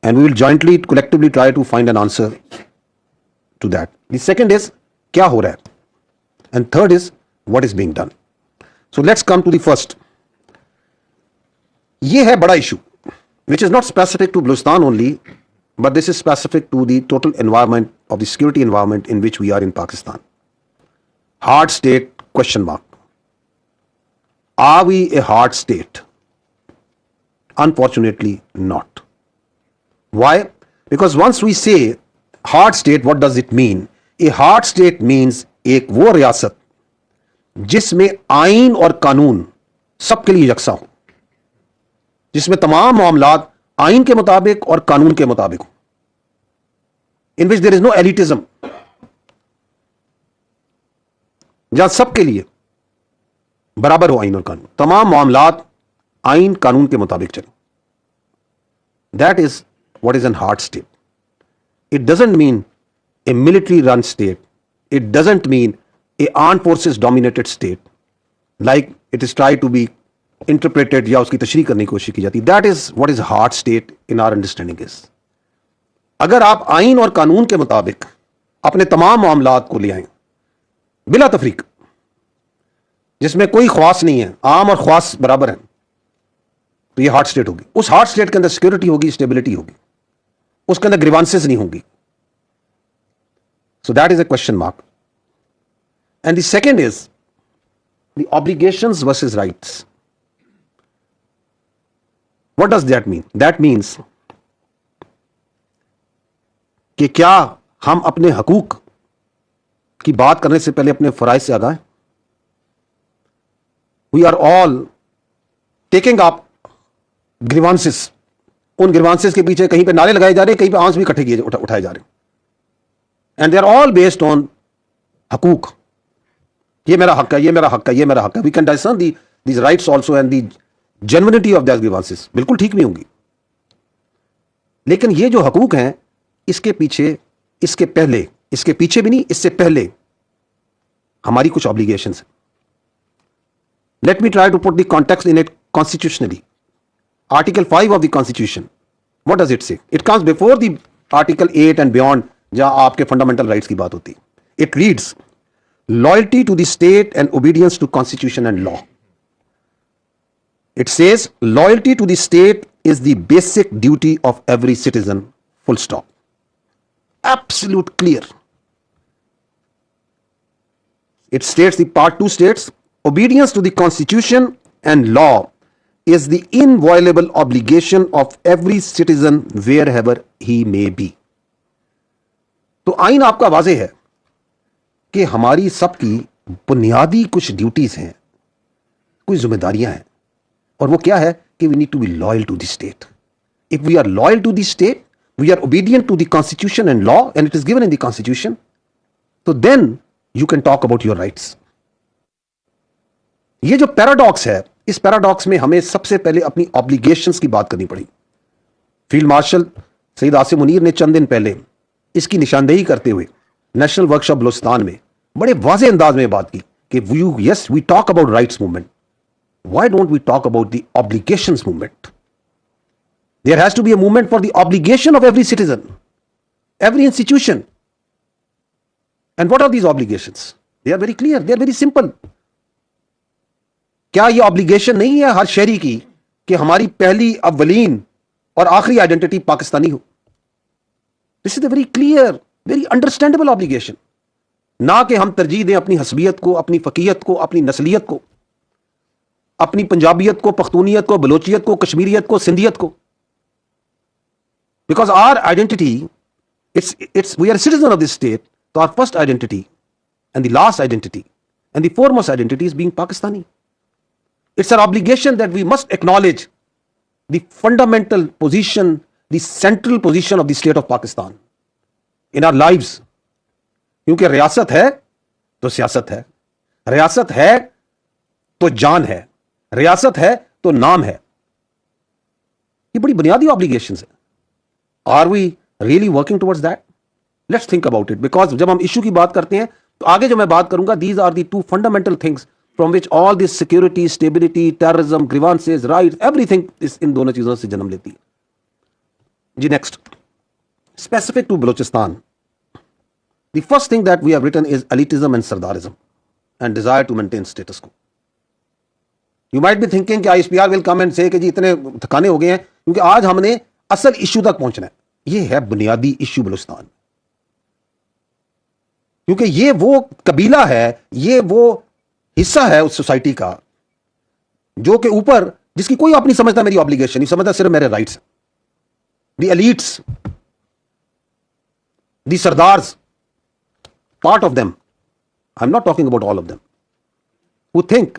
and we will jointly, collectively try to find an answer to that. The second is क्या हो रहा है, and third is what is being done. So let's come to the first. ये है बड़ा issue which is not specific to Balochistan only, but this is specific to the total environment of the security environment in which we are in Pakistan. Hard state question mark. Are we a hard state? Unfortunately not. Why? Because once we say hard state, what does it mean? A hard state means एक वो रियासत जिसमें आइन और कानून सबके लिए यकसा हो, जिसमें तमाम मामलात आइन के मुताबिक और कानून के मुताबिक हो, in which there is no elitism, जहां सबके लिए बराबर हो आइन और कानून, तमाम मामलात आइन कानून के मुताबिक चले. That is what is an hard state. It doesn't mean a military run state. It doesn't mean a armed forces dominated state like it is tried to be interpreted या उसकी तशरीह करने की कोशिश की जाती. That is what is hard state in our understanding is. अगर आप आइन और कानून के मुताबिक अपने तमाम मामलात को ले आए बिला तफरीक, जिसमें कोई ख्वास नहीं है, आम और ख्वास बराबर है, तो ये हार्ड स्टेट होगी. उस हार्ड स्टेट के अंदर सिक्योरिटी होगी, स्टेबिलिटी होगी, उसके अंदर ग्रीवांसेस नहीं होंगी. So that is a question mark. And the second is the obligations versus rights. What does that mean? That means कि क्या हम अपने हकूक की बात करने से पहले अपने फराइज से आगाह हैं? We are all taking up grievances. उन ग्रीवांसेस के पीछे कहीं पे नारे लगाए जा रहे हैं, कहीं पे आंस भी इकट्ठे किए उठाए जा रहे हैं, and they are all based on हकूक. ये मेरा हक है, ये मेरा हक है, ये मेरा हक है. We can discern these rights also and the genuineness of that grievances बिल्कुल ठीक नहीं होंगी. लेकिन ये जो हकूक हैं, इसके पीछे, इसके पहले, इसके पीछे भी नहीं, इससे पहले हमारी कुछ ऑब्लिगेशंस हैं. Let me try to put the context in it constitutionally. Article 5 of the Constitution, what does it say? It comes before the Article 8 and beyond, जहां आपके fundamental rights की बात होती है. It reads, loyalty to the state and obedience to Constitution and law. It says, loyalty to the state is the basic duty of every citizen, full stop. Absolute clear. It states, the part 2 states, obedience to the Constitution and law is the inviolable obligation of every citizen wherever he may be. तो आइन आपका वाज़ेह है कि हमारी सबकी बुनियादी कुछ duties हैं, कुछ जिम्मेदारियां हैं, और वो क्या है कि we need to be loyal to the state. If we are loyal to the state, we are obedient to the constitution and law, and it is given in the constitution, तो then you can talk about your rights. ये जो paradox है, इस paradox में हमें सबसे पहले अपनी ऑब्लिगेशंस की बात करनी पड़ी. फील्ड मार्शल सईद आसिम मुनीर ने चंद दिन पहले इसकी निशानदेही करते हुए नेशनल वर्कशॉप बलूचिस्तान में बड़े वाज़ेह अंदाज में बात की कि yes we talk about rights movement, why don't we talk about the obligations movement? There has to be a movement for the obligation of every citizen, every institution. And what are these obligations? They are very clear, they are very simple. क्या यह obligation नहीं है हर शहरी की कि हमारी पहली, अव्वलीन और आखिरी आइडेंटिटी पाकिस्तानी हो? This is a very clear, very understandable obligation. ना कि हम तरजीह दें अपनी हसबियत को, अपनी फकीयत को, अपनी नस्लियत को, अपनी पंजाबियत को, पख्तूनियत को, बलोचियत को, कश्मीरियत को, सिंधियत को. Because our identity, it's we are citizen of this state, तो our first identity and the last identity and the foremost identity is being Pakistani. It's our obligation that we must acknowledge the fundamental position, the central position of the state of Pakistan in our lives. क्योंकि रियासत है तो सियासत है, रियासत है तो जान है, रियासत है तो नाम है. ये बड़ी बुनियादी ऑब्लिगेशंस है. Are we really working towards that? Let's think about it. Because जब हम इशू की बात करते हैं तो आगे जो मैं बात करूंगा, these are the two fundamental things from which all this security, stability, terrorism, grievances, rights, everything is इन दोनों चीजों से जन्म लेती है. जी next, specific to Balochistan, the first thing that we have written is elitism and sardarism and desire to maintain status quo. You might be thinking कि ISPR will come and say कि जी इतने थकाने हो गए हैं, क्योंकि आज हमने असल इश्यू तक पहुंचना है. ये है बुनियादी इश्यू बलूचिस्तान, क्योंकि ये वो कबीला है, ये वो हिस्सा है उस सोसाइटी का जो कि ऊपर, जिसकी कोई आप नहीं समझता मेरी ऑब्लिगेशन, नहीं समझता सिर्फ मेरे rights. The elites, the Sardars, part of them, I'm not talking about all of them, who think